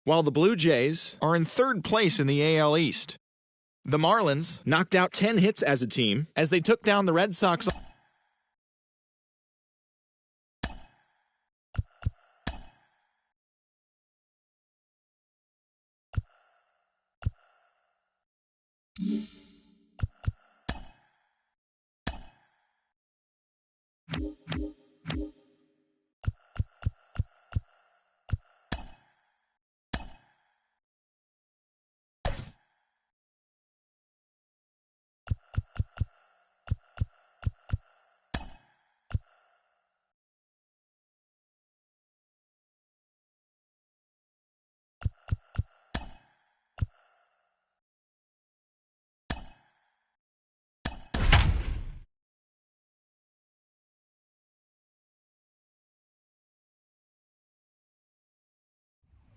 while the Blue Jays are in third place in the AL East. The Marlins knocked out 10 hits as a team as they took down the Red Sox.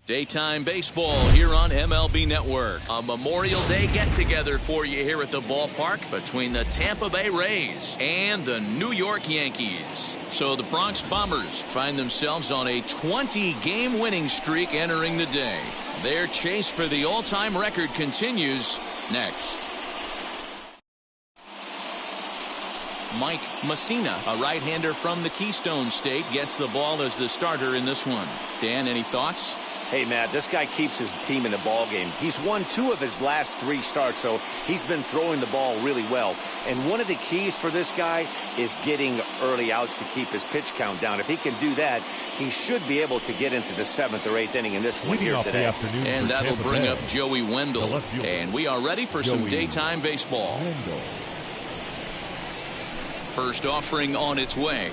Daytime baseball here on MLB Network. A Memorial Day get-together for you here at the ballpark between the Tampa Bay Rays and the New York Yankees. So the Bronx Bombers find themselves on a 20-game winning streak entering the day. Their chase for the all-time record continues next. Mike Mussina, a right-hander from the Keystone State, gets the ball as the starter in this one. Dan, any thoughts? Hey, Matt, this guy keeps his team in the ball game. He's won 2 of his last 3 starts, so he's been throwing the ball really well. And one of the keys for this guy is getting early outs to keep his pitch count down. If he can do that, he should be able to get into the 7th or 8th inning in this one here today. And that'll bring up Joey Wendell. And we are ready for some daytime baseball. First offering on its way.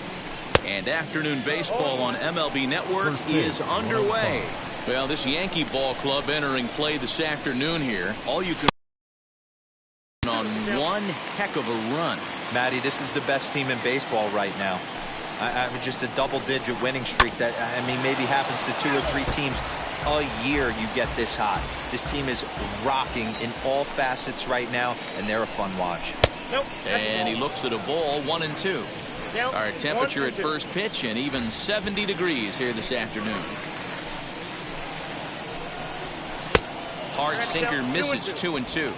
And afternoon baseball on MLB Network is underway. Well, this Yankee ball club entering play this afternoon here. All you can on one heck of a run. Matty, this is the best team in baseball right now. I mean, just a double-digit winning streak that, I mean, maybe happens to 2 or 3 teams a year you get this hot. This team is rocking in all facets right now, and they're a fun watch. And he looks at a ball, 1-2. Our temperature at first pitch and even 70 degrees here this afternoon. Hard sinker misses, 2-2.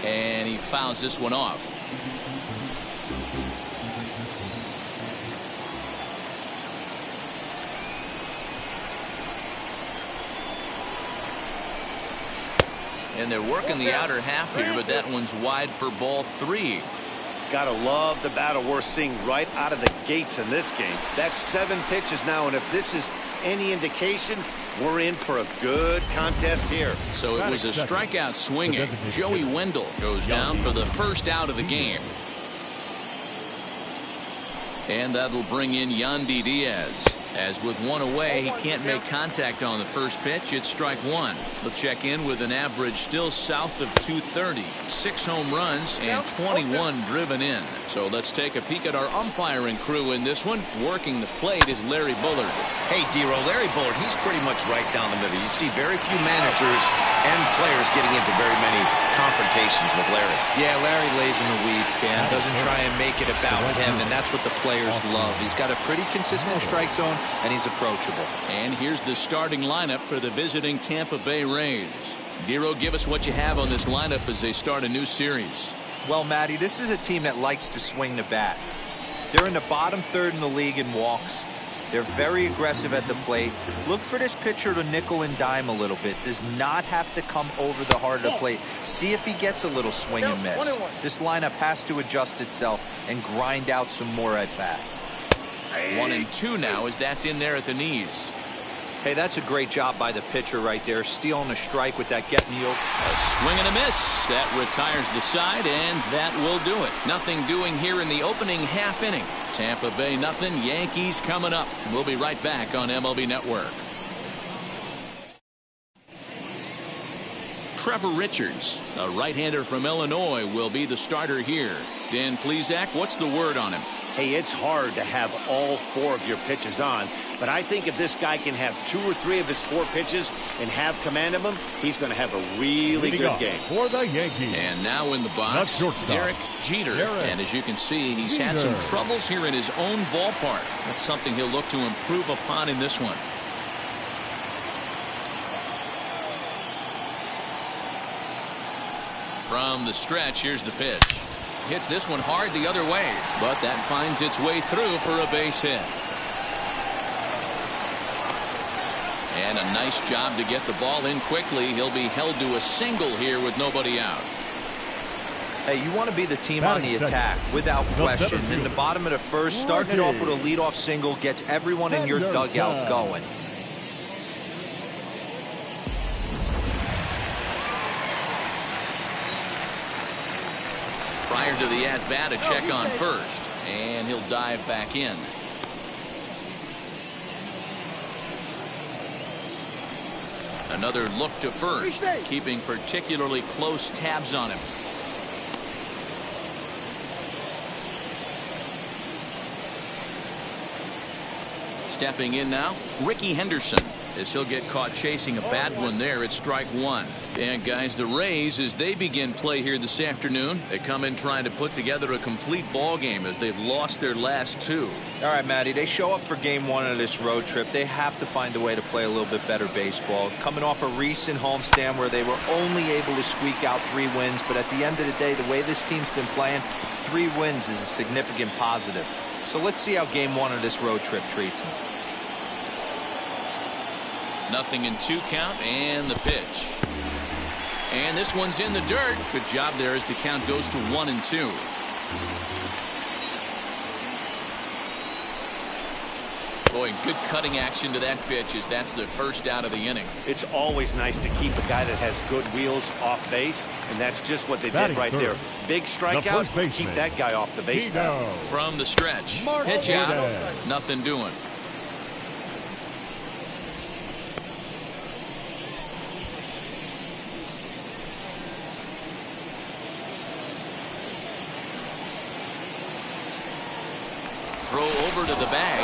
And he fouls this one off. And they're working the outer half here, but that one's wide for ball 3. Gotta love the battle we're seeing right out of the gates in this game. That's 7 pitches now, and if this is any indication, we're in for a good contest here. So it was a strikeout swinging. Joey Wendell goes down for the first out of the game. And that'll bring in Yandy Diaz. As with 1 away, he can't make contact on the first pitch. It's strike 1. He'll check in with an average still south of 230. 6 home runs and 21 driven in. So let's take a peek at our umpiring crew in this one. Working the plate is Larry Bullard. Hey, D-Roll, Larry Bullard, he's pretty much right down the middle. You see very few managers and players getting into very many confrontations with Larry. Yeah, Larry lays in the weeds, Dan. Doesn't try and make it about him, and that's what the players love. He's got a pretty consistent strike zone, and he's approachable. And here's the starting lineup for the visiting Tampa Bay Rays. Dero, give us what you have on this lineup as they start a new series. Well, Matty, this is a team that likes to swing the bat. They're in the bottom 3rd in the league in walks. They're very aggressive at the plate. Look for this pitcher to nickel and dime a little bit. Does not have to come over the heart of the plate. See if he gets a little swing and miss. This lineup has to adjust itself and grind out some more at-bats. 1-2 now as that's in there at the knees. Hey, that's a great job by the pitcher right there, stealing a strike with that get-me-over. A swing and a miss. That retires the side, and that will do it. Nothing doing here in the opening half inning. Tampa Bay nothing. Yankees coming up. We'll be right back on MLB Network. Trevor Richards, a right-hander from Illinois, will be the starter here. Dan Plesac, what's the word on him? hey, it's hard to have all 4 of your pitches on. But I think if this guy can have 2 or 3 of his 4 pitches and have command of them, he's going to have a really good game. For the Yankees. And now in the box, Derek Jeter. And as you can see, he's had some troubles here in his own ballpark. That's something he'll look to improve upon in this one. From the stretch, here's the pitch. Hits this one hard the other way, but that finds its way through for a base hit. And a nice job to get the ball in quickly. He'll be held to a single here with nobody out. Hey, you want to be the team on the attack, without question. In the bottom of the first, starting it off with a leadoff single gets everyone in your dugout going. Prior to the at-bat, a check on first, and he'll dive back in. Another look to first, keeping particularly close tabs on him. Stepping in now, Ricky Henderson, as he'll get caught chasing a bad one there at strike 1. And guys, the Rays, as they begin play here this afternoon, they come in trying to put together a complete ball game as they've lost their last 2. All right, Matty, they show up for game 1 of this road trip. They have to find a way to play a little bit better baseball. Coming off a recent homestand where they were only able to squeak out 3 wins, but at the end of the day, the way this team's been playing, 3 wins is a significant positive. So let's see how game 1 of this road trip treats them. 0-2 count, and the pitch. And this one's in the dirt. Good job there as the count goes to 1-2. Boy, good cutting action to that pitch as that's the first out of the inning. It's always nice to keep a guy that has good wheels off base, and that's just what they did right there. Big strikeout, keep that guy off the base path. From the stretch, pitch out, nothing doing. Throw over to the bag,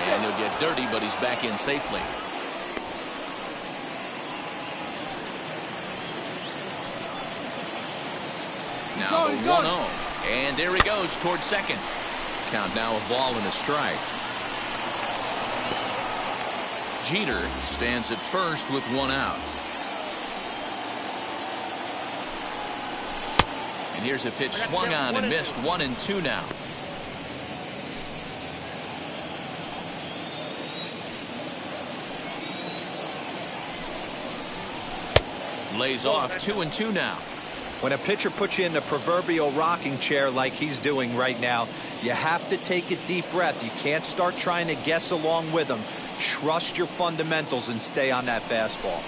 and he'll get dirty, but he's back in safely. Now the 1-0, and there he goes towards second. Count now a ball and a strike. Jeter stands at first with 1 out. And here's a pitch swung on and missed. 1-2 now. Lays off. 2-2 now. When a pitcher puts you in the proverbial rocking chair like he's doing right now, you have to take a deep breath. You can't start trying to guess along with him. Trust your fundamentals and stay on that fastball.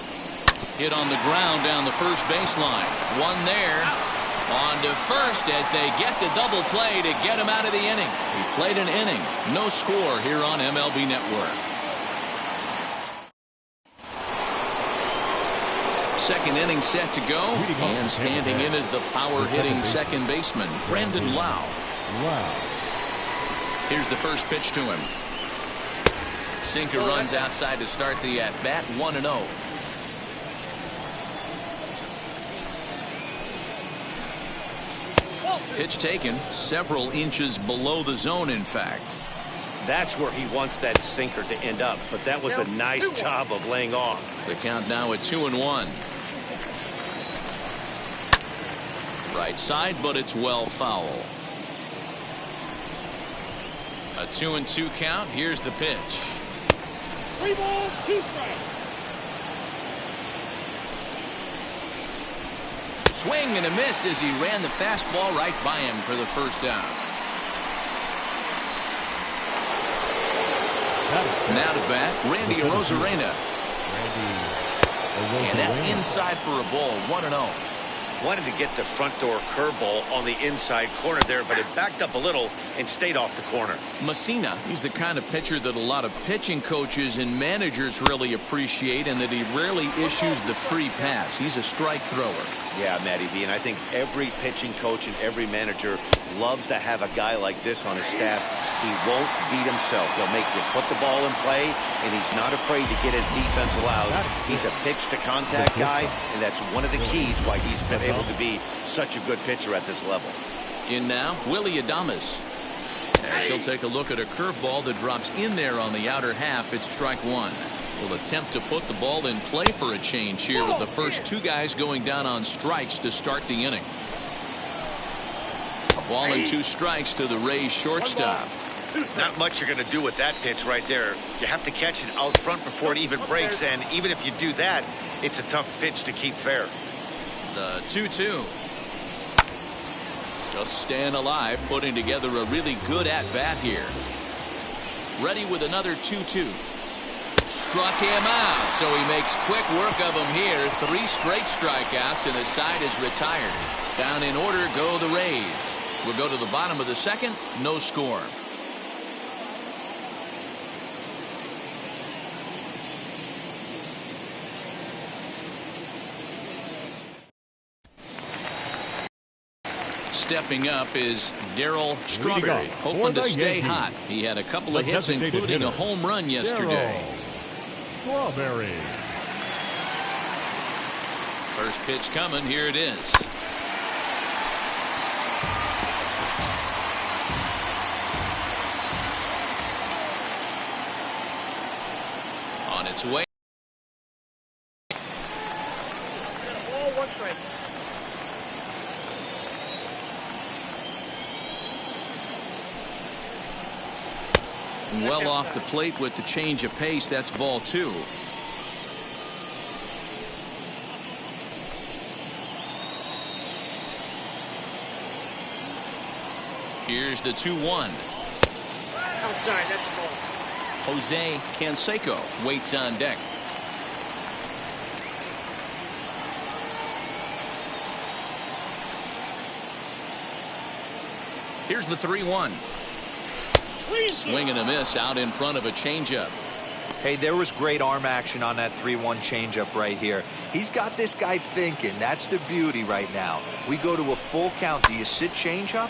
Hit on the ground down the first baseline. One there. On to first as they get the double play to get him out of the inning. He played an inning. No score here on MLB Network. Second inning set to go, and standing in is the power-hitting second baseman, Brandon Lau. Here's the first pitch to him. Sinker runs outside to start the at-bat. 1-0. Pitch taken several inches below the zone, in fact. That's where he wants that sinker to end up, but that was a nice job of laying off. The count now at 2-1. Right side, but it's well foul. A 2-2 count. Here's the pitch. 3 balls, 2 strikes. Swing and a miss as he ran the fastball right by him for the first down. Now to bat, Randy Arozarena. And that's inside for a ball. 1-0. Wanted to get the front door curveball on the inside corner there, but it backed up a little and stayed off the corner. Messina, he's the kind of pitcher that a lot of pitching coaches and managers really appreciate, and that he rarely issues the free pass. He's a strike thrower. Yeah, Matty V, and I think every pitching coach and every manager loves to have a guy like this on his staff. He won't beat himself. He'll make you put the ball in play, and he's not afraid to get his defense allowed. He's a pitch-to-contact guy, and that's one of the keys why he's been able to be such a good pitcher at this level. In now, Willie Adames. As he'll take a look at a curveball that drops in there on the outer half. It's strike one. He'll attempt to put the ball in play for a change here with the first two guys going down on strikes to start the inning. Ball and 2 strikes to the Rays shortstop. Not much you're going to do with that pitch right there. You have to catch it out front before it even breaks, and even if you do that, it's a tough pitch to keep fair. The 2-2. Just staying alive, putting together a really good at-bat here. Ready with another 2-2. Struck him out, so he makes quick work of him here. 3 straight strikeouts, and his side is retired. Down in order go the Rays. We'll go to the bottom of the second. No score. Stepping up is Darryl Strawberry, hoping to stay hot. He had a couple of hits, including a home run yesterday. Strawberry. First pitch coming. Here it is. On its way. Well off the plate with the change of pace. That's ball 2. Here's the 2-1. Outside, that's the ball. Jose Canseco waits on deck. Here's the 3-1. Swing and a miss out in front of a changeup. Hey, there was great arm action on that 3-1 changeup right here. He's got this guy thinking. That's the beauty right now. We go to a full count. Do you sit changeup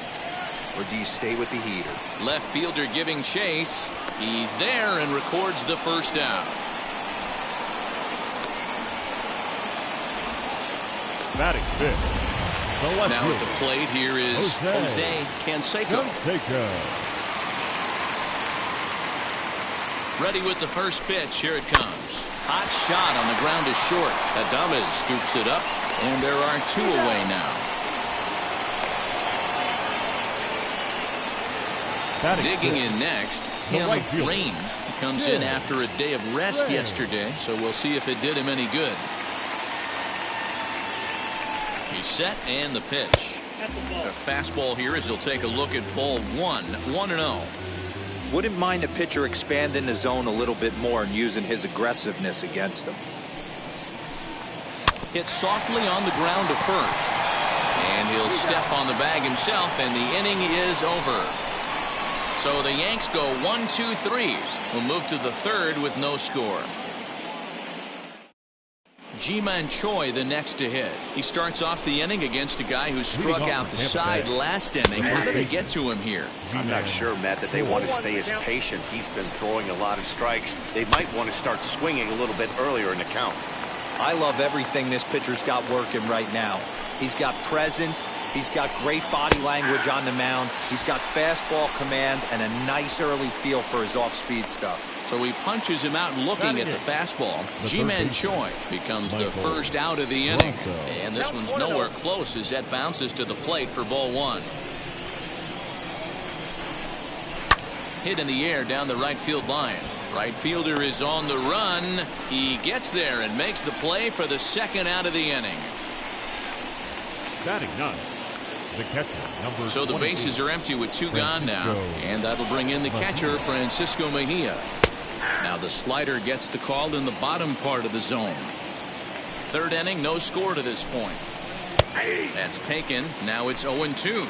or do you stay with the heater? Left fielder giving chase. He's there and records the first down. Batting fifth. Now at the plate here is Jose Canseco. Ready with the first pitch. Here it comes. Hot shot on the ground is short. Adames scoops it up, and there are 2 away now. Digging in next, Tim Raines. He comes in after a day of rest yesterday, so we'll see if it did him any good. He's set, and the pitch. A fastball here as he'll take a look at ball 1. 1-0. Wouldn't mind a pitcher expanding the zone a little bit more and using his aggressiveness against him. Hit softly on the ground to first. And he'll step on the bag himself, and the inning is over. So the Yanks go 1-2-3. We'll move to the third with no score. Ji-Man Choi the next to hit. He starts off the inning against a guy who struck out the side last inning. How did they get to him here? I'm not sure, Matt, that they want to stay as patient. He's been throwing a lot of strikes. They might want to start swinging a little bit earlier in the count. I love everything this pitcher's got working right now. He's got presence. He's got great body language on the mound. He's got fastball command and a nice early feel for his off-speed stuff. So he punches him out looking at the fastball. Ji-Man Choi becomes the first out of the inning. And this one's nowhere close as that bounces to the plate for ball 1. Hit in the air down the right field line. Right fielder is on the run. He gets there and makes the play for the second out of the inning. Batting 9. The catcher, number so the 28. bases are empty with 2 gone now. And that'll bring in the catcher, Francisco Mejia. Now the slider gets the call in the bottom part of the zone. Third inning, no score to this point. That's taken. Now it's 0-2.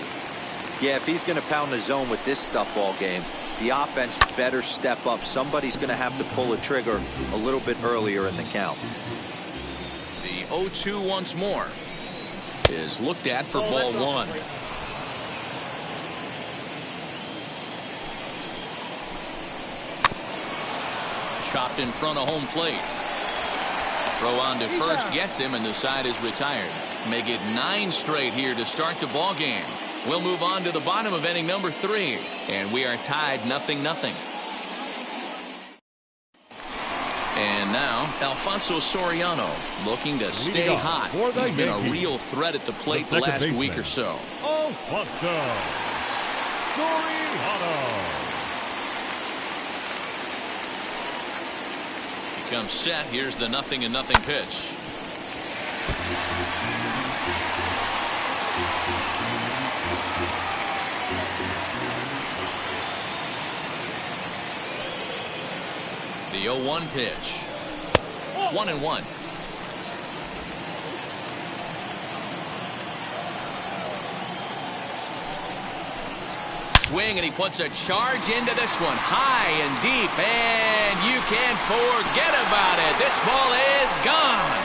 Yeah, if he's going to pound the zone with this stuff all game, the offense better step up. Somebody's going to have to pull a trigger a little bit earlier in the count. The 0-2 once more is looked at for ball one. Chopped in front of home plate. Throw on to first gets him, and the side is retired. Make it 9 straight here to start the ball game. We'll move on to the bottom of inning number 3, and we are tied 0-0. And now Alfonso Soriano looking to stay hot. He's been a real threat at the plate the last week or so. Alfonso Soriano. He comes set. Here's the 0-0 pitch. The 0-1 pitch. 1-1. Swing, and he puts a charge into this one. High and deep, and you can't forget about it. This ball is gone.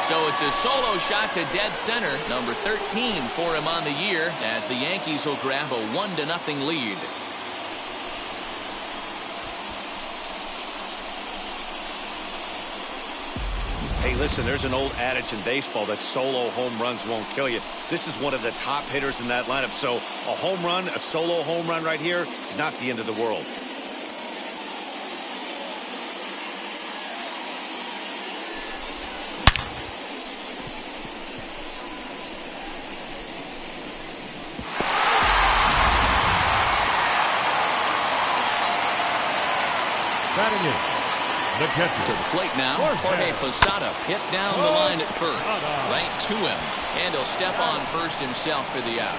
So it's a solo shot to dead center, number 13 for him on the year, as the Yankees will grab a 1-0 lead. Hey, listen, there's an old adage in baseball that solo home runs won't kill you. This is one of the top hitters in that lineup. So a home run, a solo home run right here is not the end of the world. Batting in, the catcher. To the plate now, Jorge Posada hit down the line at first. Right to him. And he'll step on first himself for the out.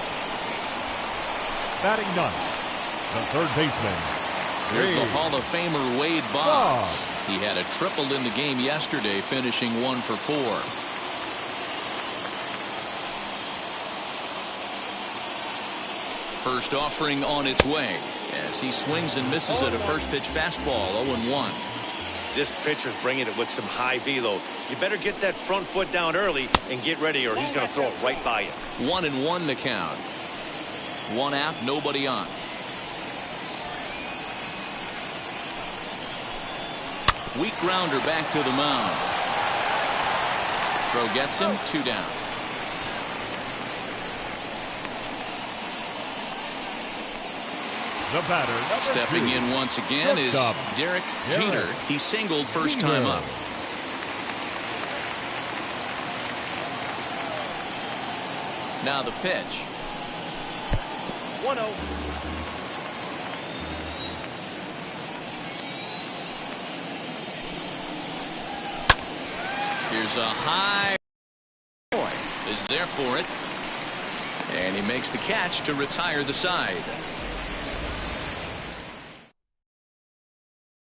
Batting ninth, the third baseman. There's the Hall of Famer Wade Boggs. He had a triple in the game yesterday, finishing 1 for 4. First offering on its way as he swings and misses at a first pitch fastball. 0-1. This pitcher's bringing it with some high velo. You better get that front foot down early and get ready, or he's going to throw it right by you. 1-1 the count. 1 out, nobody on. Weak grounder back to the mound. Throw gets him, 2 down. The batter, stepping in once again is Derek Jeter. He singled first time up. Now the pitch. 1-0. Here's a high. Boy is there for it. And he makes the catch to retire the side.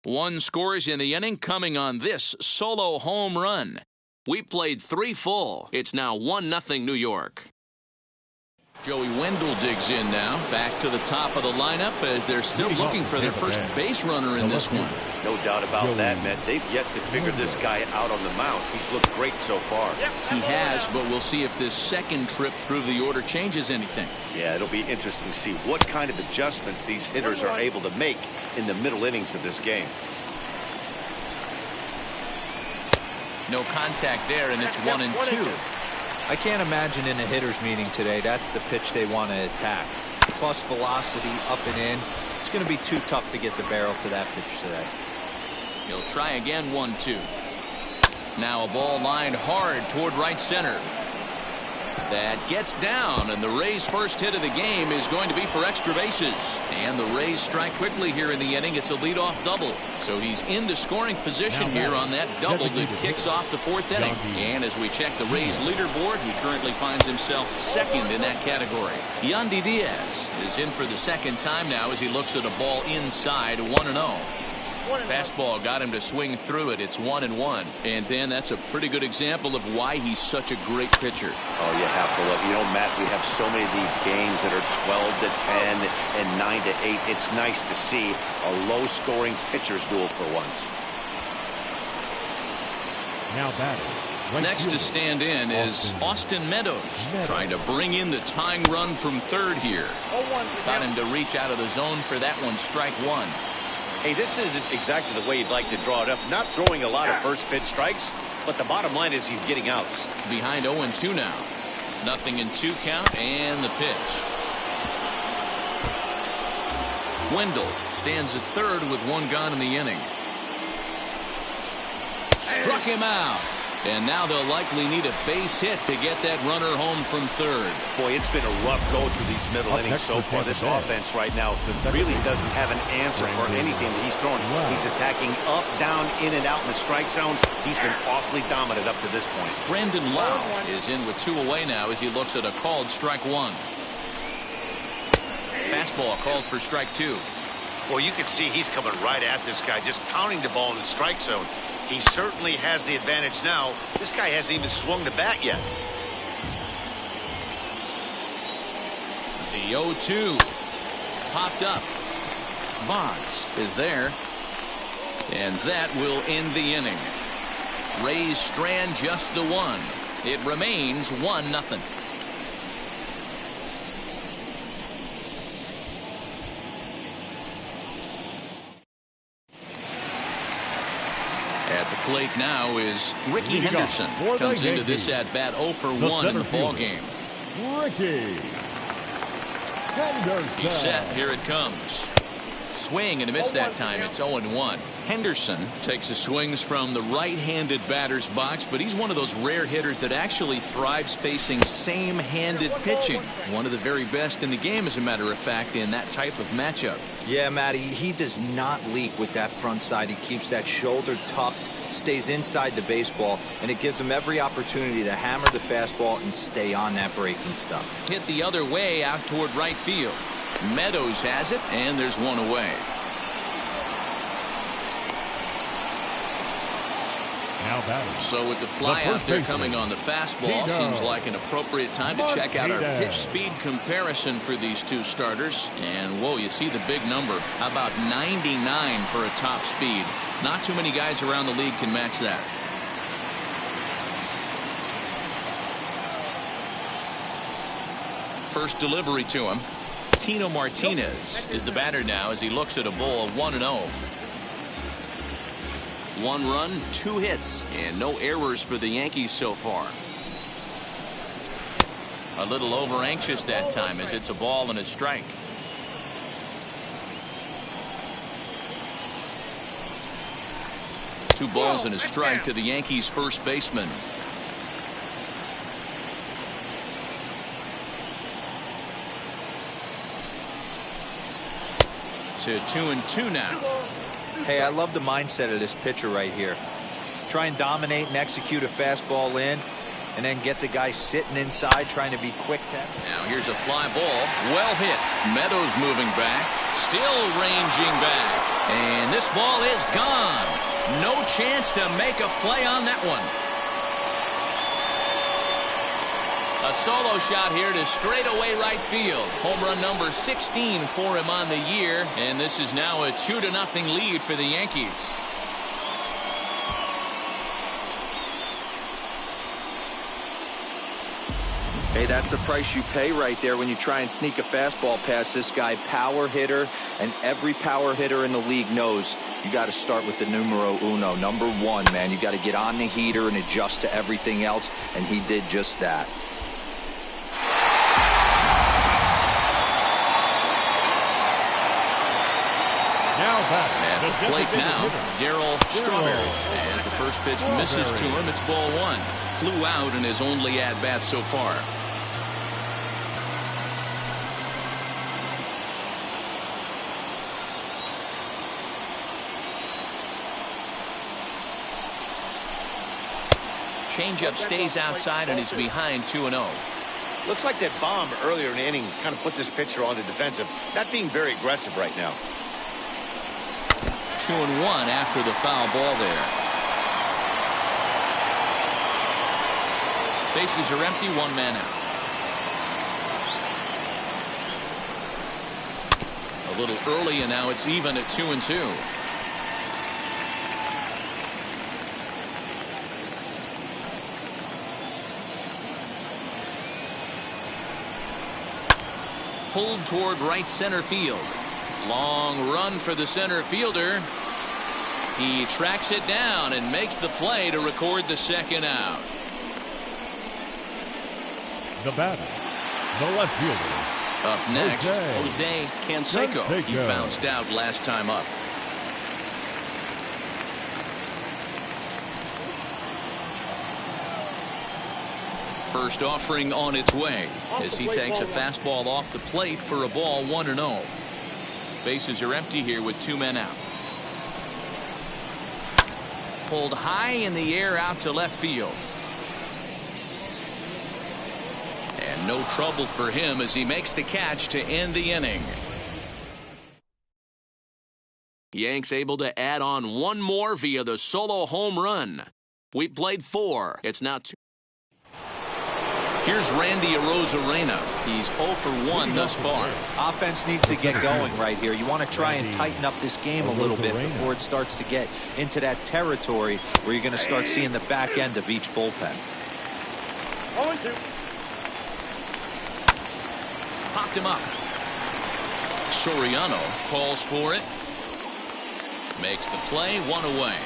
1 scores in the inning coming on this solo home run. We played 3 full. It's now 1-0 New York. Joey Wendell digs in now. Back to the top of the lineup as they're still looking for their first base runner in this one. No doubt about that, man. They've yet to figure this guy out on the mound. He's looked great so far. He has, but we'll see if this second trip through the order changes anything. Yeah, it'll be interesting to see what kind of adjustments these hitters are able to make in the middle innings of this game. No contact there, and it's 1-2. I can't imagine in a hitter's meeting today that's the pitch they want to attack. Plus velocity up and in. It's going to be too tough to get the barrel to that pitch today. He'll try again. 1-2. Now a ball lined hard toward right center. That gets down, and the Rays' first hit of the game is going to be for extra bases. And the Rays strike quickly here in the inning. It's a leadoff double. So he's into scoring position here on that double that kicks off the 4th inning. And as we check the Rays leaderboard, he currently finds himself second in that category. Yandy Diaz is in for the second time now as he looks at a ball inside. 1-0. Fastball got him to swing through it. It's 1-1. And Dan, that's a pretty good example of why he's such a great pitcher. Oh, you have to look. You know, Matt, we have so many of these games that are 12-10 and 9-8. It's nice to see a low-scoring pitcher's duel for once. Now batting. Next to stand in is Austin Meadows, trying to bring in the tying run from third here. Got him to reach out of the zone for that one, strike one. Hey, this isn't exactly the way you'd like to draw it up. Not throwing a lot of first pitch strikes, but the bottom line is he's getting outs. Behind 0-2 now. Nothing in 2 count, and the pitch. Wendell stands at third with 1 gone in the inning. Struck him out. And now they'll likely need a base hit to get that runner home from third. Boy, it's been a rough go through these middle innings so far. This offense right now really doesn't have an answer for anything that he's throwing. He's attacking up, down, in and out in the strike zone. He's been awfully dominant up to this point. Brendan Lau is in with 2 away now as he looks at a called strike 1. Fastball called for strike 2. Well, you can see he's coming right at this guy, just pounding the ball in the strike zone. He certainly has the advantage now. This guy hasn't even swung the bat yet. The 0-2 popped up. Bonds is there. And that will end the inning. Rays strand just the 1. It remains 1-0. At the plate now is Ricky Henderson. Comes into this at bat 0 for 1 in the ball game. Ricky Henderson. He's set. Here it comes. Swing and a miss that time. It's 0-1. Henderson takes his swings from the right-handed batter's box, but he's one of those rare hitters that actually thrives facing same-handed pitching. One of the very best in the game, as a matter of fact, in that type of matchup. Yeah, Matty, he does not leak with that front side. He keeps that shoulder tucked, stays inside the baseball, and it gives him every opportunity to hammer the fastball and stay on that breaking stuff. Hit the other way out toward right field. Meadows has it, and there's 1 away. Now batting. So with the fly out there coming on the fastball, seems like an appropriate time to check out our pitch speed comparison for these 2 starters. And whoa, you see the big number. How about 99 for a top speed? Not too many guys around the league can match that. First delivery to him. Tino Martinez is the batter now as he looks at a ball of 1-0. 1 run, 2 hits, and no errors for the Yankees so far. A little over anxious that time as it's a ball and a strike. Two balls and a strike to the Yankees first baseman. To 2-2 now. Hey, I love the mindset of this pitcher right here. Try and dominate and execute a fastball in, and then get the guy sitting inside trying to be quick tap. Now here's a fly ball. Well hit. Meadows moving back. Still ranging back. And this ball is gone. No chance to make a play on that one. A solo shot here to straightaway right field. Home run number 16 for him on the year. And this is now a 2-0 lead for the Yankees. Hey, that's the price you pay right there when you try and sneak a fastball past this guy. Power hitter, and every power hitter in the league knows you got to start with the numero uno, number 1, man. You got to get on the heater and adjust to everything else, and he did just that. At the plate now, Darryl Strawberry. As the first pitch misses to him, it's ball 1. Flew out in his only at-bat so far. Changeup stays outside and is behind 2-0. Looks like that bomb earlier in the inning kind of put this pitcher on the defensive. Not being very aggressive right now. 2-1 after the foul ball there. Bases are empty, one man out. A little early, and now it's even at 2-2. Pulled toward right center field. Long run for the center fielder. He tracks it down and makes the play to record the second out. The batter, the left fielder. Up next, Jose Canseco. He bounced out last time up. First offering on its way as he takes a fastball off the plate for a ball, 1-0. Bases are empty here with two men out. Pulled high in the air out to left field. And no trouble for him as he makes the catch to end the inning. Yanks able to add on one more via the solo home run. We played 4. It's now 2. Here's Randy Arozarena. He's 0 for 1 thus far. Offense needs to get going right here. You want to try and tighten up this game a little bit before it starts to get into that territory where you're going to start seeing the back end of each bullpen. Popped him up. Soriano calls for it. Makes the play, 1 away.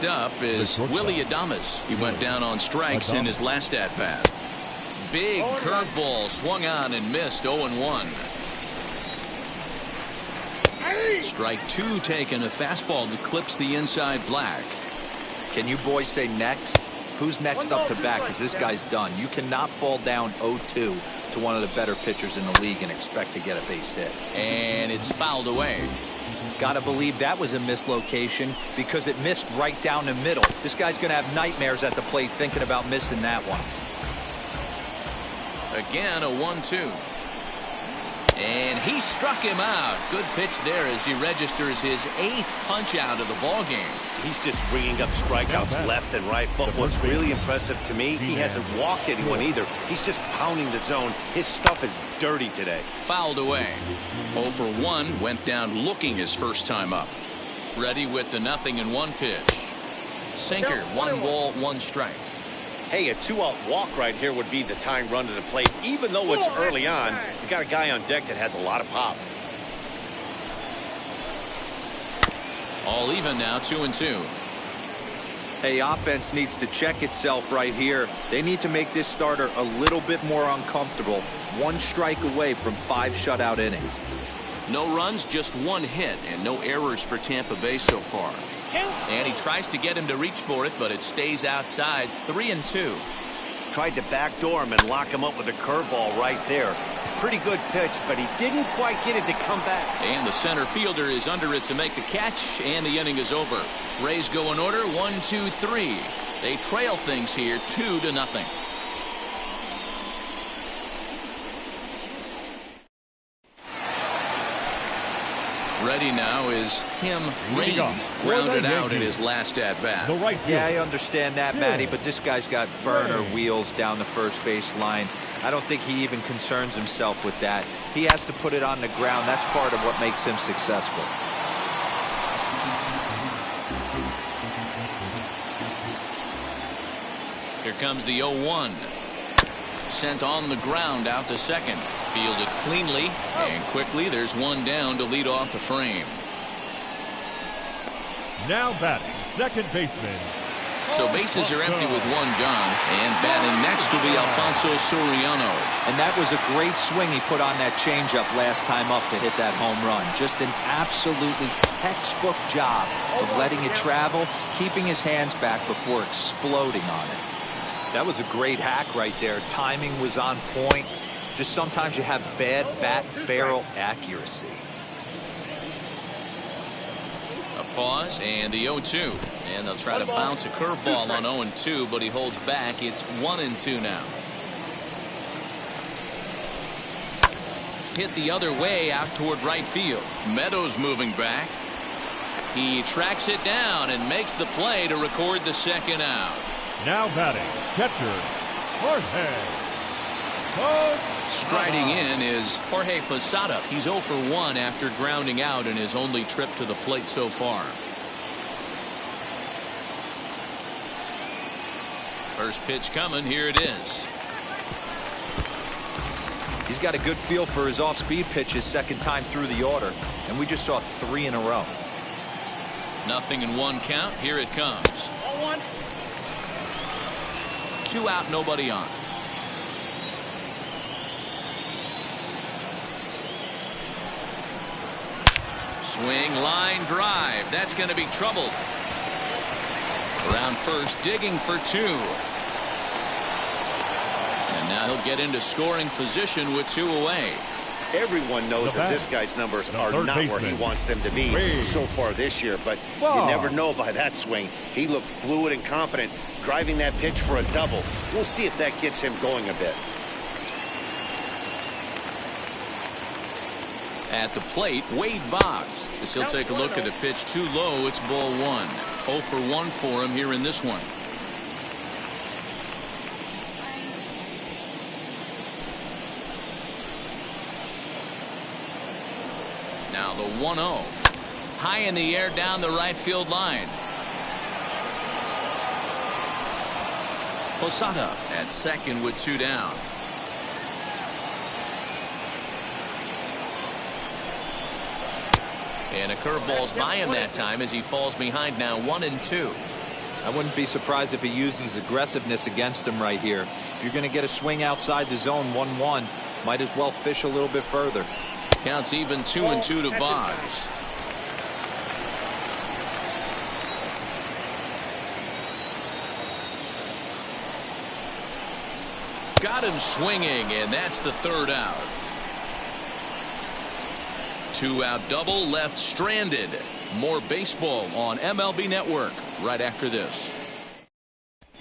Up is Willie Adames. He went down on strikes in his last at-bat. Big curveball swung on and missed, 0-1. Strike 2 taken, a fastball that clips the inside black. Can you boys say next? Who's next up to bat? Because this guy's done. You cannot fall down 0-2 to one of the better pitchers in the league and expect to get a base hit. And it's fouled away. Gotta believe that was a mislocation because it missed right down the middle. This guy's gonna have nightmares at the plate thinking about missing that one. Again, a 1-2. And he struck him out. Good pitch there as he registers his 8th punch out of the ball game. He's just ringing up strikeouts left and right. But what's really impressive to me, he hasn't walked anyone either. He's just pounding the zone. His stuff is dirty today. Fouled away. 0 for 1, went down looking his first time up. Ready with the 0-1 pitch. Sinker, 1 ball, 1 strike. Hey, a 2-out walk right here would be the tying run to the plate. Even though it's early on, you got a guy on deck that has a lot of pop. All even now, 2-2. Hey, offense needs to check itself right here. They need to make this starter a little bit more uncomfortable. 1 strike away from 5 shutout innings. No runs, just 1 hit, and no errors for Tampa Bay so far. And he tries to get him to reach for it, but it stays outside. 3-2. Tried to backdoor him and lock him up with a curveball right there. Pretty good pitch, but he didn't quite get it to come back. And the center fielder is under it to make the catch, and the inning is over. Rays go in order, 1-2-3. They trail things here, 2-0. Ready now is Tim Raines, grounded out in his last at-bat. Yeah, I understand that, Matty, but this guy's got burner wheels down the first base line. I don't think he even concerns himself with that. He has to put it on the ground. That's part of what makes him successful. Here comes the 0-1. Sent on the ground out to second. Fielded cleanly, and quickly there's one down to lead off the frame. Now batting, second baseman. So bases are empty with 1 gone, and batting next will be Alfonso Soriano. And that was a great swing he put on that changeup last time up to hit that home run. Just an absolutely textbook job of letting it travel, keeping his hands back before exploding on it. That was a great hack right there. Timing was on point. Just sometimes you have bad bat barrel accuracy. A pause and the 0-2. And they'll try to bounce a curveball on 0-2, but he holds back. It's 1-2 now. hit the other way out toward right field. Meadows moving back. He tracks it down and makes the play to record the second out. Now batting, catcher, Jorge Posada. Striding in is Jorge Posada. He's 0 for 1 after grounding out in his only trip to the plate so far. First pitch coming. Here it is. He's got a good feel for his off-speed pitches second time through the order, and we just saw 3 in a row. 0-1 count. Here it comes. 2 out, nobody on. Swing, line drive. That's going to be trouble. Around first, digging for 2. And now he'll get into scoring position with 2 away. Everyone knows that this guy's numbers are not where he wants them to be so far this year, but you never know by that swing. He looked fluid and confident, driving that pitch for a double. We'll see if that gets him going a bit. At the plate, Wade Boggs. As he'll take a look at the pitch too low, it's ball 1. 0 for 1 for him here in this one. Now the 1-0. High in the air down the right field line. Posada at second with 2 down. And a curveball's by him that time as he falls behind now 1-2. I wouldn't be surprised if he uses aggressiveness against him right here. If you're going to get a swing outside the zone 1-1, might as well fish a little bit further. Counts even 2-2 to Boggs. Got him swinging, and that's the 3rd out. 2-out double left stranded. More baseball on MLB Network right after this.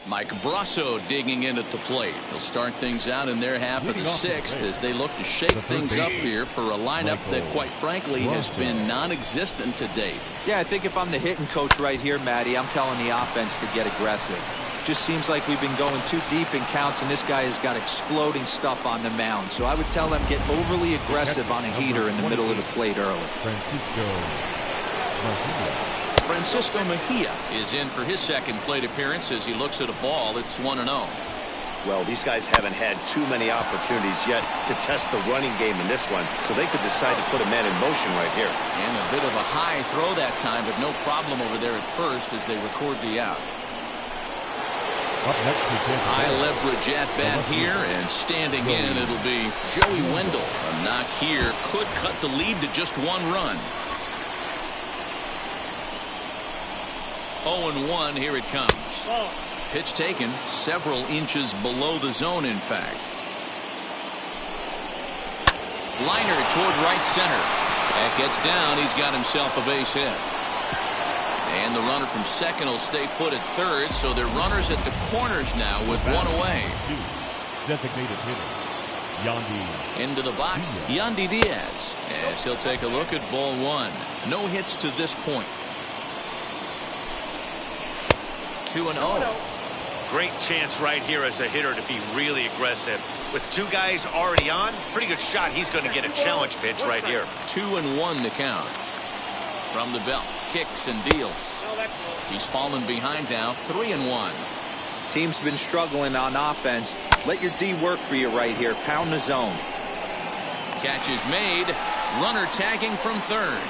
Mike Brasso digging in at the plate. He'll start things out in their half of the 6th as they look to shake things up here for a lineup that quite frankly has been non-existent to date. Yeah, I think if I'm the hitting coach right here, Matty, I'm telling the offense to get aggressive. Just seems like we've been going too deep in counts, and this guy has got exploding stuff on the mound. So I would tell them get overly aggressive on a heater in the middle of the plate early. Francisco Mejia is in for his second plate appearance as he looks at a ball. It's 1-0. Well, these guys haven't had too many opportunities yet to test the running game in this one, so they could decide to put a man in motion right here. And a bit of a high throw that time, but no problem over there at first as they record the out. High leverage at bat here, and standing in, it'll be Joey Wendell. A knock here could cut the lead to just 1 run. 0-1, here it comes. Pitch taken several inches below the zone, in fact. Liner toward right center. That gets down. He's got himself a base hit. And the runner from second will stay put at third, so they're runners at the corners now with 1 away. Designated hitter, Yandy. Into the box, Yandy Diaz, as he'll take a look at ball 1. No hits to this point. 2-0. Great chance right here as a hitter to be really aggressive. With 2 guys already on, pretty good shot. He's going to get a challenge pitch right here. 2-1 to count. From the belt, kicks and deals. He's fallen behind now, 3-1. Team's been struggling on offense. Let your D work for you right here. Pound the zone. Catch is made. Runner tagging from third.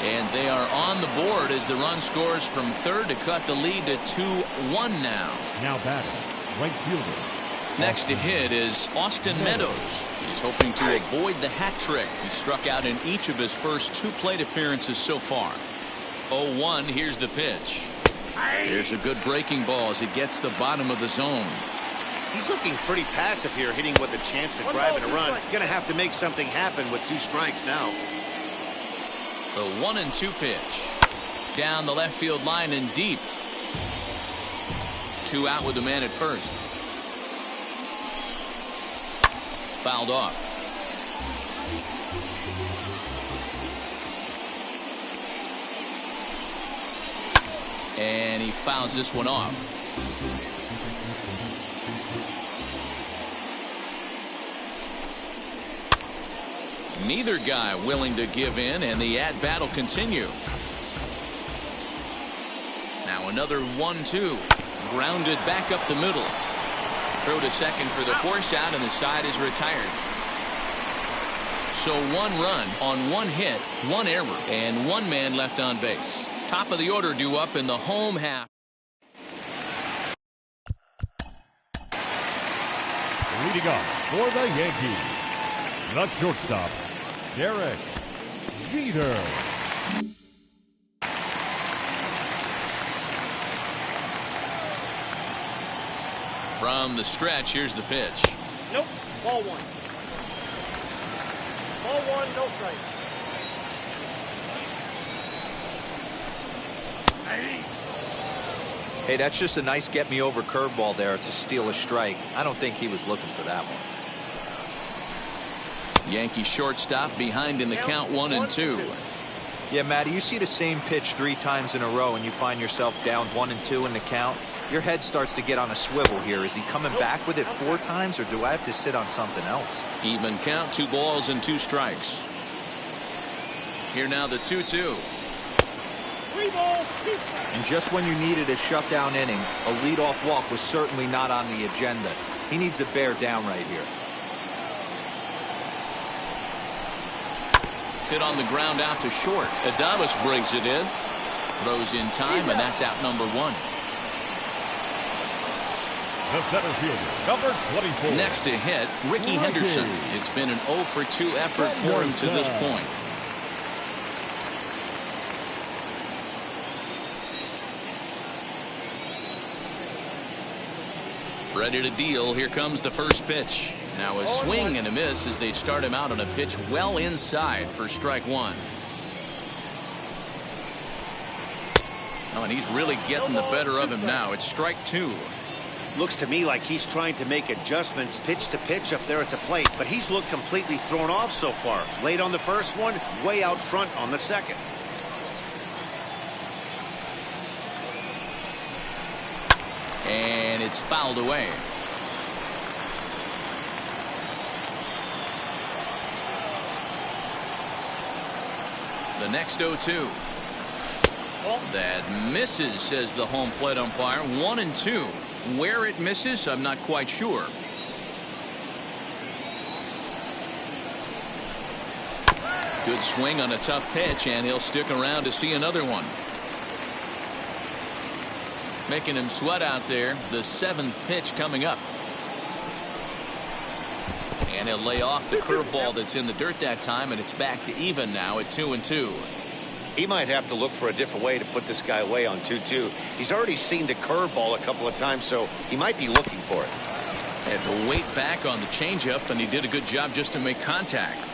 And they are on the board as the run scores from third to cut the lead to 2-1 now. Now batting, right fielder. Next to hit is Austin Meadows. He's hoping to avoid the hat trick. He struck out in each of his first 2 plate appearances so far. 0-1, here's the pitch. Here's a good breaking ball as it gets the bottom of the zone. He's looking pretty passive here, hitting with a chance to drive in a run. Going to have to make something happen with 2 strikes now. The 1-2 pitch. Down the left field line and deep. 2 out with the man at first. Fouled off. And he fouls this one off. Neither guy willing to give in, and the at-bat will continue. Now another 1-2. Grounded back up the middle. Throw to second for the force out, and the side is retired. So 1 run on 1 hit, 1 error, and 1 man left on base. Top of the order due up in the home half. Leading off for the Yankees, the shortstop, Derek Jeter. From the stretch, here's the pitch. Nope, ball 1. Ball 1, no strikes. Hey, that's just a nice get-me-over curveball there. It's a steal a strike. I don't think he was looking for that one. Yankee shortstop behind in the count 1-2. Yeah, Matty, you see the same pitch 3 times in a row and you find yourself down 1-2 in the count. Your head starts to get on a swivel here. Is he coming back with it 4 times, or do I have to sit on something else? Even count, 2 balls and 2 strikes. Here now the 2-2. 3 balls, 2 strikes. And just when you needed a shutdown inning, a leadoff walk was certainly not on the agenda. He needs to bear down right here. Hit on the ground out to short. Adames brings it in. Throws in time, and that's out number 1. The center fielder, number 24. Next to hit, Ricky Henderson. It's been an 0 for 2 effort for him to this point. Ready to deal. Here comes the first pitch. Now a swing and a miss as they start him out on a pitch well inside for strike 1. Oh, and he's really getting the better of him now. It's strike 2. Looks to me like he's trying to make adjustments pitch to pitch up there at the plate, but he's looked completely thrown off so far. Late on the first one, way out front on the second. And it's fouled away. The next 0-2. That misses, says the home plate umpire. 1-2. Where it misses, I'm not quite sure. Good swing on a tough pitch, and he'll stick around to see another one. Making him sweat out there. The 7th pitch coming up. And he'll lay off the curveball that's in the dirt that time, and it's back to even now at 2-2. He might have to look for a different way to put this guy away on 2-2. He's already seen the curveball a couple of times, so he might be looking for it. Had to wait back on the changeup, and he did a good job just to make contact.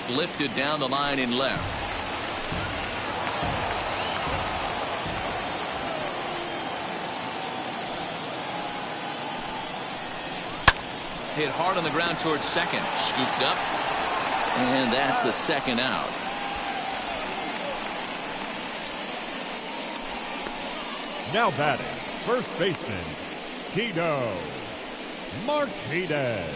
Lifted down the line in left. Hit hard on the ground towards second. Scooped up. And that's the second out. Now batting, first baseman, Tito Martinez.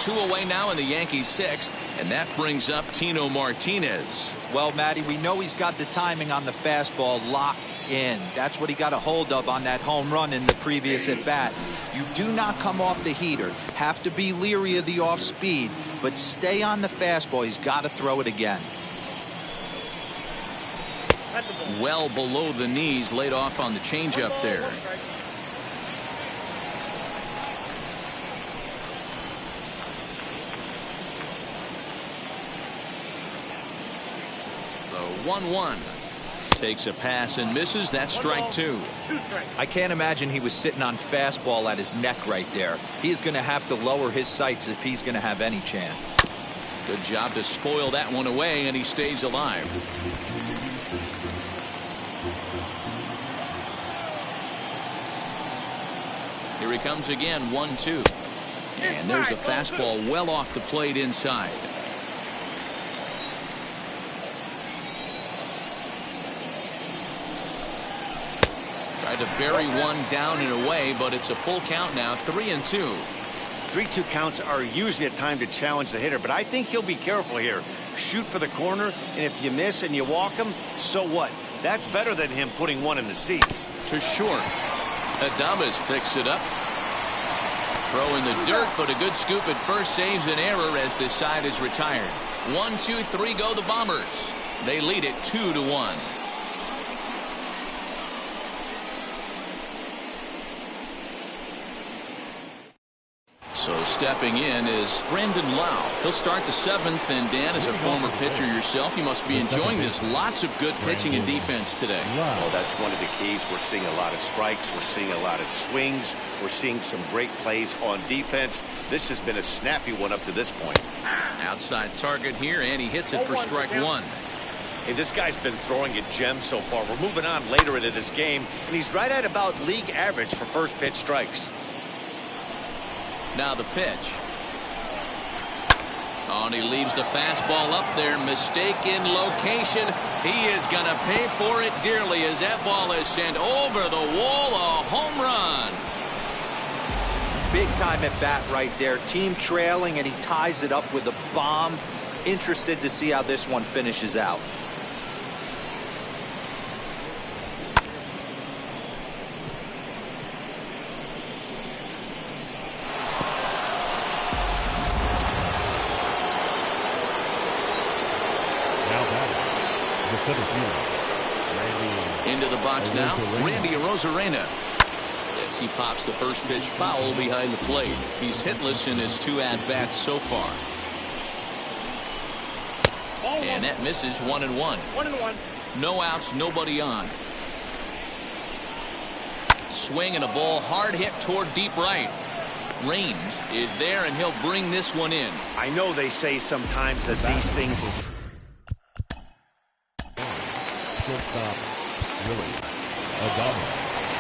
2 away now in the Yankees 6th, and that brings up Tino Martinez. Well, Matty, we know he's got the timing on the fastball locked in. That's what he got a hold of on that home run in the previous at bat. You do not come off the heater. Have to be leery of the off speed, but stay on the fastball. He's got to throw it again. Well below the knees, laid off on the changeup there. The 1-1. Takes a pass and misses. That's strike 2. I can't imagine he was sitting on fastball at his neck right there. He is going to have to lower his sights if he's going to have any chance. Good job to spoil that one away, and he stays alive. Here he comes again, 1-2. And there's a fastball well off the plate inside. Tried to bury one down and away, but it's a full count now, 3-2. 3-2 counts are usually a time to challenge the hitter, but I think he'll be careful here. Shoot for the corner, and if you miss and you walk him, so what? That's better than him putting one in the seats. To short. Adames picks it up. Throw in the dirt, but a good scoop at first saves an error as this side is retired. 1, 2, 3 go the Bombers. They lead it 2-1. So stepping in is Brandon Lau. He'll start the 7th, and Dan, as a former pitcher yourself, you must be enjoying this. Lots of good pitching and defense today. Well, that's one of the keys. We're seeing a lot of strikes. We're seeing a lot of swings. We're seeing some great plays on defense. This has been a snappy one up to this point. Outside target here, and he hits it for strike one. Hey, this guy's been throwing a gem so far. We're moving on later into this game, and he's right at about league average for first pitch strikes. Now the pitch. Oh, and he leaves the fastball up there. Mistaken location. He is going to pay for it dearly as that ball is sent over the wall. A home run. Big time at bat right there. Team trailing, and he ties it up with a bomb. Interested to see how this one finishes out. Into the box now, Randy Arozarena. As he pops the first pitch foul behind the plate. He's hitless in his 2 at-bats so far. And that misses 1-1. 1-1. No outs, nobody on. Swing and a ball hard hit toward deep right. Range is there, and he'll bring this one in. I know they say sometimes that these things...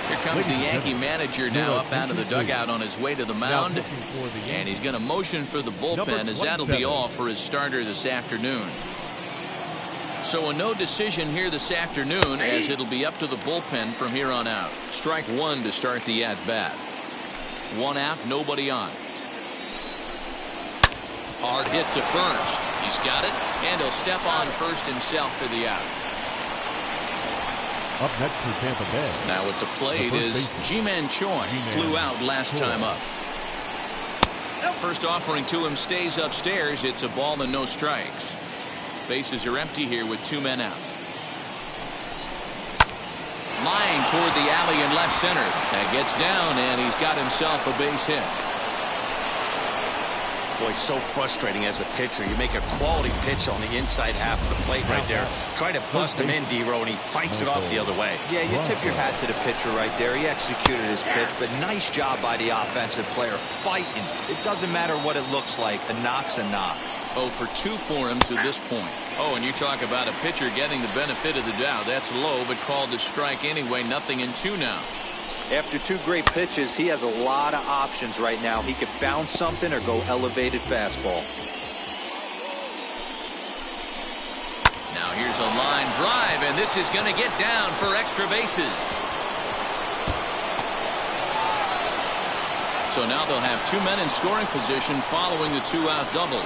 Here comes the Yankee manager now up out of the dugout on his way to the mound. And he's going to motion for the bullpen, as that'll be all for his starter this afternoon. So a no decision here this afternoon, as it'll be up to the bullpen from here on out. Strike one to start the at-bat. 1 out, nobody on. Hard hit to first. He's got it, and he'll step on first himself for the out. Up next for Tampa Bay. Now at the plate is Ji-Man Choi. Flew out last time up. First offering to him stays upstairs. It's a ball and no strikes. Bases are empty here with 2 men out. Line toward the alley in left center. That gets down, and he's got himself a base hit. Boy, so frustrating as a pitcher. You make a quality pitch on the inside half of the plate right there. Try to bust him in, D-Row, and he fights it off the other way. Yeah, you tip your hat to the pitcher right there. He executed his pitch, but nice job by the offensive player fighting. It doesn't matter what it looks like. A knock's a knock. 0 for 2 for him to this point. Oh, and you talk about a pitcher getting the benefit of the doubt. That's low, but called a strike anyway. 0-2 now. After 2 great pitches, he has a lot of options right now. He could bounce something or go elevated fastball. Now here's a line drive, and this is going to get down for extra bases. So now they'll have 2 men in scoring position following the 2-out double.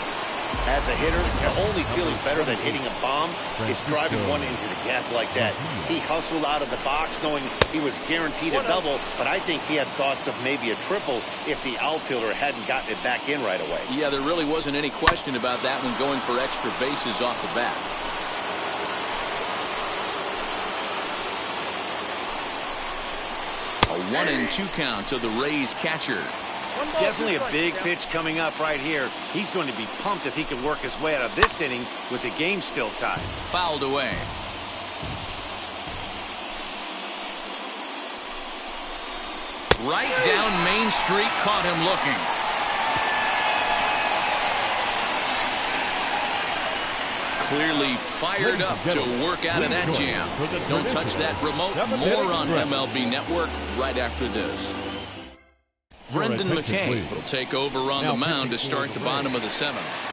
As a hitter, the only feeling better than hitting a bomb is driving one into the gap like that. He hustled out of the box knowing he was guaranteed a double, but I think he had thoughts of maybe a triple if the outfielder hadn't gotten it back in right away. Yeah, there really wasn't any question about that one going for extra bases off the bat. A 1-2 count to the Rays catcher. Definitely a big pitch coming up right here. He's going to be pumped if he can work his way out of this inning with the game still tied. Fouled away. Right down Main Street, caught him looking. Clearly fired up to work out of that jam. Don't touch that remote. More on MLB Network right after this. Brendan attention, McKay please. will take over on Now the mound to pitching start for the the bottom Rays. of the seventh.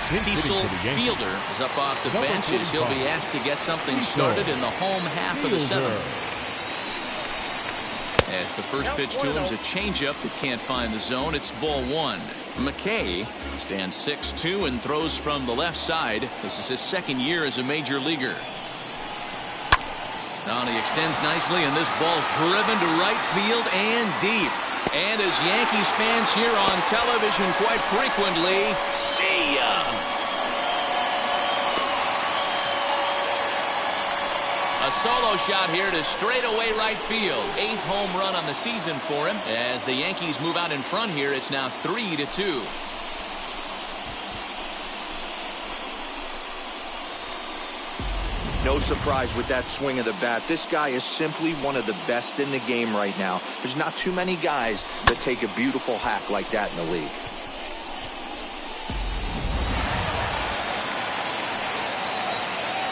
Cecil Fielder is up off the Number bench as he'll be 45. asked to get something Cecil started in the home half of the Fielder. seventh. As the first pitch to him is a changeup that can't find the zone. It's ball one. McKay stands 6'2" and throws from the left side. This is his second year as a major leaguer. Now he extends nicely, and this ball's driven to right field and deep. And as Yankees fans hear on television quite frequently, see ya! A solo shot here to straightaway right field. 8th home run on the season for him. As the Yankees move out in front here, it's now 3-2. No surprise with that swing of the bat. This guy is simply one of the best in the game right now. There's not too many guys that take a beautiful hack like that in the league.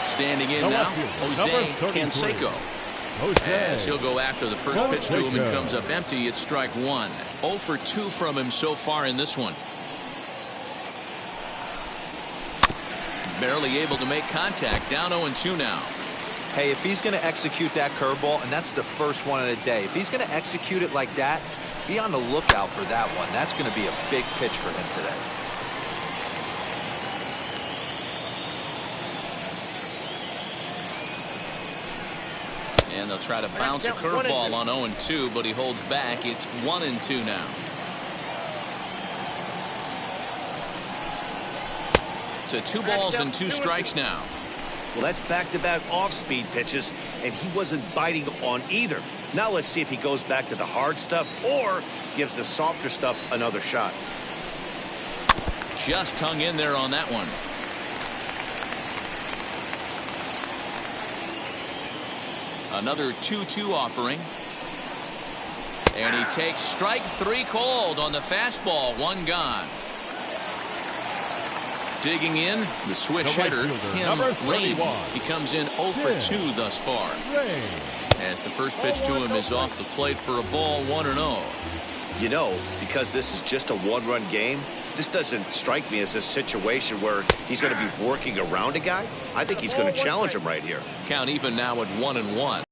Standing in now, Jose Canseco. As he'll go after the first pitch to him and comes up empty. It's strike one. 0 for 2 from him so far in this one. Barely able to make contact. Down 0-2 now. Hey, if he's going to execute that curveball, and that's the first one of the day, if he's going to execute it like that, be on the lookout for that one. That's going to be a big pitch for him today. And they'll try to bounce a curveball on 0-2, but he holds back. It's 1-2 now. To 2 balls and 2 strikes now. Well, that's back-to-back off-speed pitches, and he wasn't biting on either. Now let's see if he goes back to the hard stuff or gives the softer stuff another shot. Just hung in there on that one. Another 2-2 offering. And he takes strike 3 cold on the fastball. 1 gone. Digging in, the switch hitter, Tim Raines. He comes in 0 for 2 thus far. As the first pitch to him is off the plate for a ball, 1-0. You know, because this is just a one-run game, this doesn't strike me as a situation where he's going to be working around a guy. I think he's going to challenge him right here. Count even now at 1-1.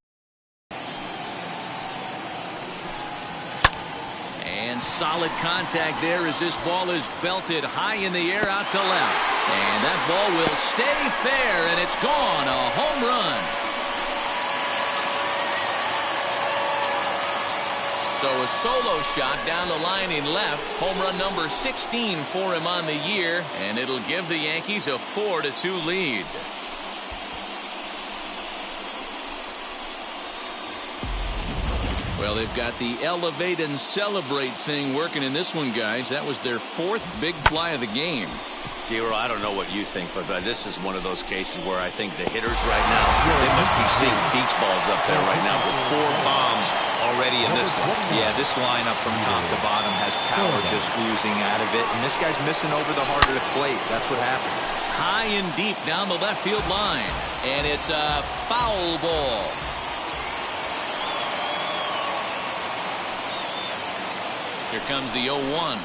And solid contact there as this ball is belted high in the air out to left. And that ball will stay fair, and it's gone. A home run. So a solo shot down the line in left. Home run number 16 for him on the year, and it'll give the Yankees a 4-2 lead. Well, they've got the elevate and celebrate thing working in this one, guys. That was their 4th big fly of the game. Dero, I don't know what you think, but this is one of those cases where I think the hitters right now, they must be seeing beach balls up there right now with 4 bombs already in this one. Yeah, this lineup from top to bottom has power just oozing out of it, and this guy's missing over the heart of the plate. That's what happens. High and deep down the left field line, and it's a foul ball. Here comes the 0-1.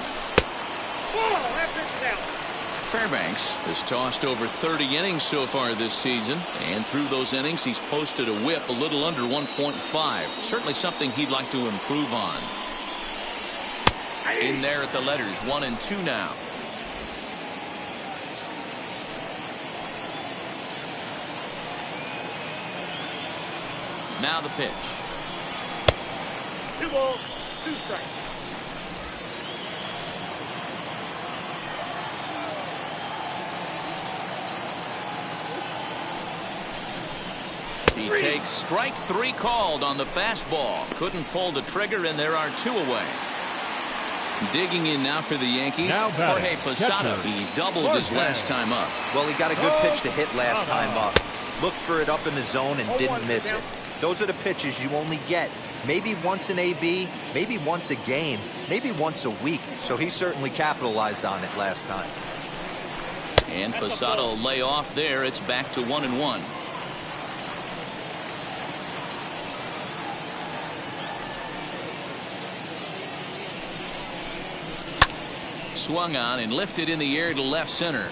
Fairbanks has tossed over 30 innings so far this season, and through those innings he's posted a whip a little under 1.5. Certainly something he'd like to improve on. In there at the letters, 1-2 now. Now the pitch. 2 balls, 2 strikes. He takes strike 3 called on the fastball. Couldn't pull the trigger, and there are 2 away. Digging in now for the Yankees, Jorge Posada. He doubled his last time up. Well, he got a good pitch to hit last time up. Looked for it up in the zone and didn't miss it. Those are the pitches you only get maybe once an AB, maybe once a game, maybe once a week. So he certainly capitalized on it last time. And Posada will lay off there. It's back to 1-1. Swung on and lifted in the air to left center.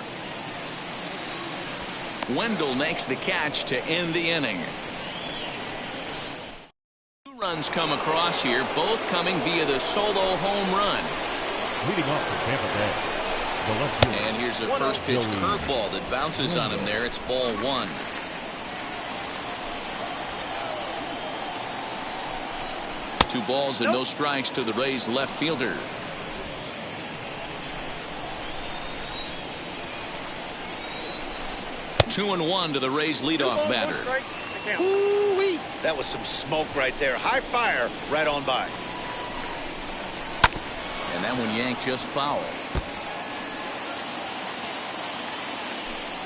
Wendell makes the catch to end the inning. 2 runs come across here, both coming via the solo home run. Leading off for Tampa Bay, the left fielder. And here's a first pitch curveball that bounces on him there. It's ball 1. Two balls and no strikes to the Rays left fielder. Two and 1 to the Rays leadoff batter. Ooh-wee. That was some smoke right there. High fire right on by. And that one yanked just foul.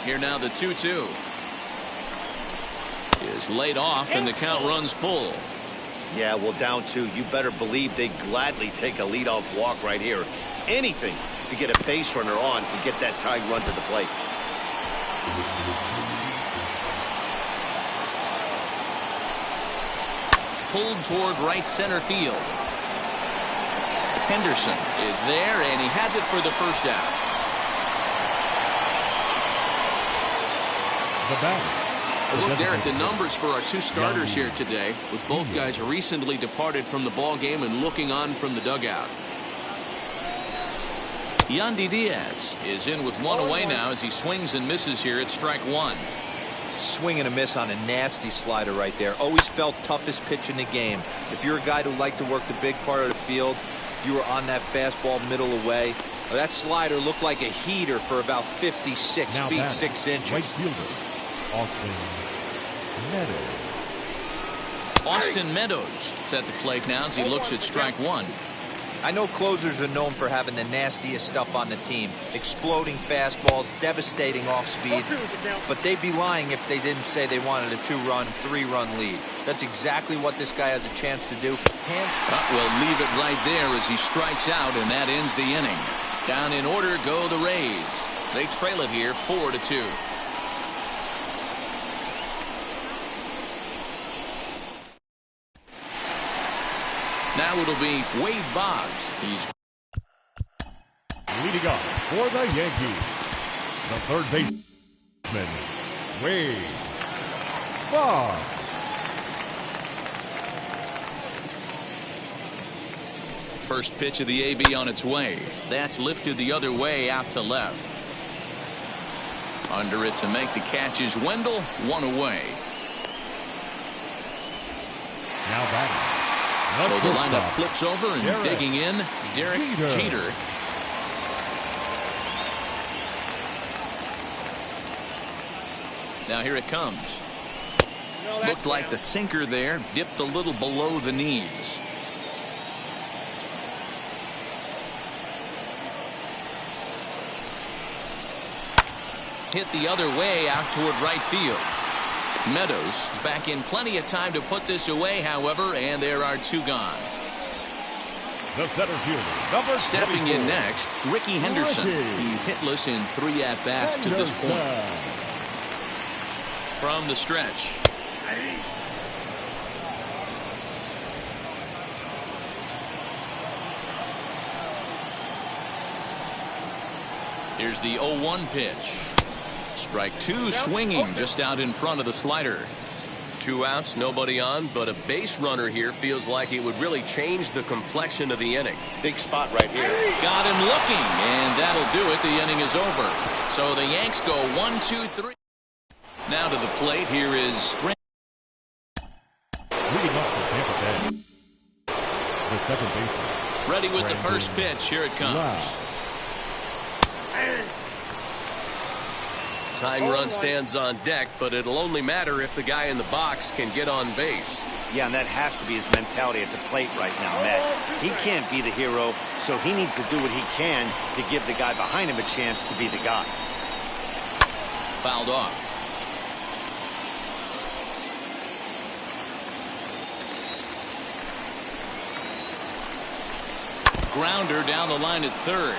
Here now the 2-2 is laid off and the count runs full. Yeah, well, down 2. You better believe they gladly take a leadoff walk right here. Anything to get a base runner on and get that tying run to the plate. Pulled toward right center field. Henderson is there and he has it for the first out. The batter. Look there at the numbers for our 2 starters here today, with both guys recently departed from the ball game and looking on from the dugout. Yandy Diaz is in with 1 away now as he swings and misses here at strike 1. Swing and a miss on a nasty slider right there. Always felt toughest pitch in the game. If you're a guy who liked to work the big part of the field, you were on that fastball middle away. That slider looked like a heater for about 56 Now feet batting, 6 inches. Right fielder, Austin Meadows. Austin Meadows is at the plate now as he looks at strike 1. I know closers are known for having the nastiest stuff on the team. Exploding fastballs, devastating off speed. But they'd be lying if they didn't say they wanted a 2-run, 3-run lead. That's exactly what this guy has a chance to do. We'll leave it right there as he strikes out, and that ends the inning. Down in order go the Rays. They trail it here 4-2. Now it'll be Wade Boggs. He's Leading off for the Yankees, the third baseman, Wade Boggs. first pitch of the AB on its way. That's lifted the other way out to left. Under it to make the catch is Wendell, 1 away. Now batting. So the lineup flips over and digging in, Derek Jeter. Now here it comes. Looked like the sinker there, dipped a little below the knees. Hit the other way out toward right field. Meadows is back in plenty of time to put this away, however, and there are 2 gone. The center fielder, number Stepping 24. in next, Ricky Henderson. He's hitless in 3 at-bats to this point. From the stretch. Here's the 0-1 pitch. Strike 2 swinging just out in front of the slider. 2 outs, nobody on, but a base runner here feels like it would really change the complexion of the inning. Big spot right here. Got him looking, and that'll do it. The inning is over. So the Yanks go 1-2-3. Now to the plate, here is Leading up for Tampa Bay, the second baseman. ready with the first pitch. Here it comes. Tying run stands on deck, but it'll only matter if the guy in the box can get on base. Yeah, and that has to be his mentality at the plate right now, Matt. He can't be the hero, so he needs to do what he can to give the guy behind him a chance to be the guy. Fouled off. Grounder down the line at third.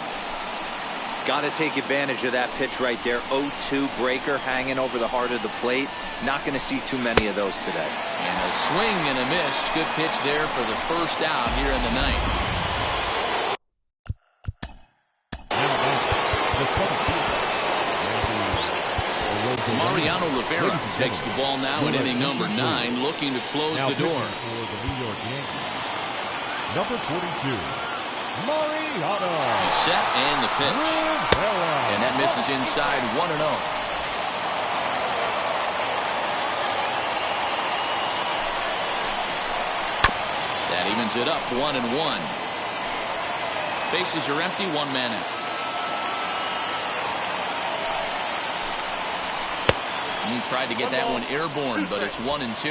Got to take advantage of that pitch right there. 0-2 breaker hanging over the heart of the plate. Not going to see too many of those today. And a swing and a miss. Good pitch there for the first out here in the ninth. Mariano Rivera takes the ball now in inning number 9, looking to close the door. For the New York Yankees, number 42, Mariano. He's set and the pitch. And that misses inside 1-0. That evens it up 1-1. Bases are empty, 1 man out. He tried to get that one airborne, but it's 1-2.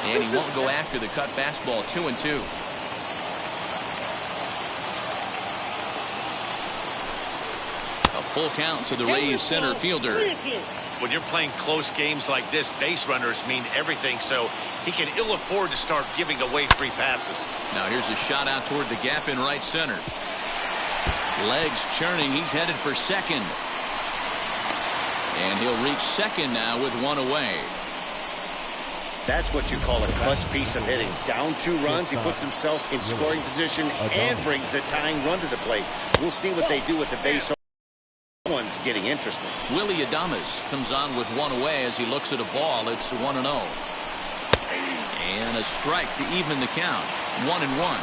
And he won't go after the cut fastball. 2-2. A full count to the Rays center fielder. When you're playing close games like this, base runners mean everything, so he can ill afford to start giving away free passes. Now here's a shot out toward the gap in right center. Legs churning. He's headed for second. And he'll reach second now with 1 away. That's what you call a clutch piece of hitting. Down 2 runs, he puts himself in scoring position and brings the tying run to the plate. We'll see what they do with the base. One's getting interesting. Willie Adames comes on with 1 away as he looks at a ball. It's 1-0. And a strike to even the count. 1-1.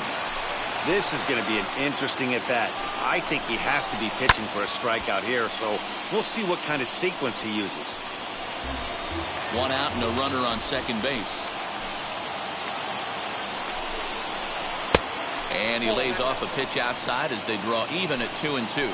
This is going to be an interesting at-bat. I think he has to be pitching for a strikeout here, so we'll see what kind of sequence he uses. 1 out and a runner on second base. And he lays off a pitch outside as they draw even at 2-2.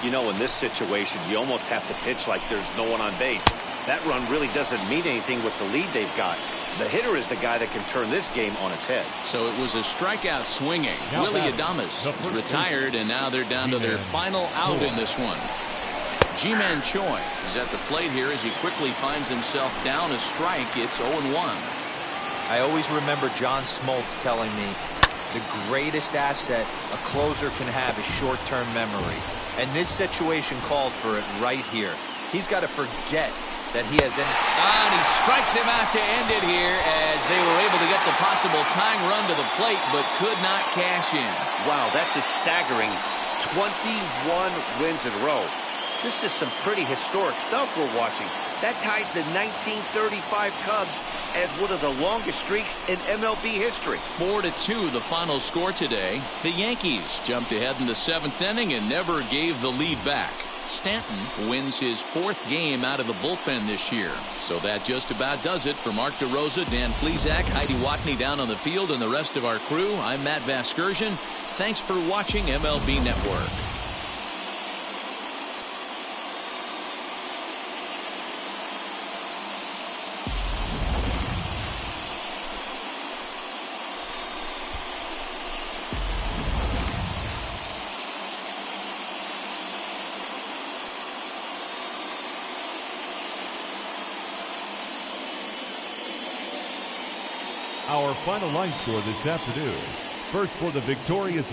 You know, in this situation, you almost have to pitch like there's no one on base. That run really doesn't mean anything with the lead they've got. The hitter is the guy that can turn this game on its head. So it was a strikeout swinging. Willie Adames is retired, and now they're down to their final out in this one. Ji-Man Choi is at the plate here as he quickly finds himself down a strike. It's 0-1. I always remember John Smoltz telling me the greatest asset a closer can have is short-term memory. And this situation calls for it right here. He's got to forget that he has any. And he strikes him out to end it here as they were able to get the possible tying run to the plate but could not cash in. Wow, that's a staggering 21 wins in a row. This is some pretty historic stuff we're watching. That ties the 1935 Cubs as one of the longest streaks in MLB history. 4-2 the final score today. The Yankees jumped ahead in the 7th inning and never gave the lead back. Stanton wins his 4th game out of the bullpen this year. So that just about does it for Mark DeRosa, Dan Plesac, Heidi Watney down on the field, and the rest of our crew. I'm Matt Vasgersian. Thanks for watching MLB Network. Our final line score this afternoon. First for the victorious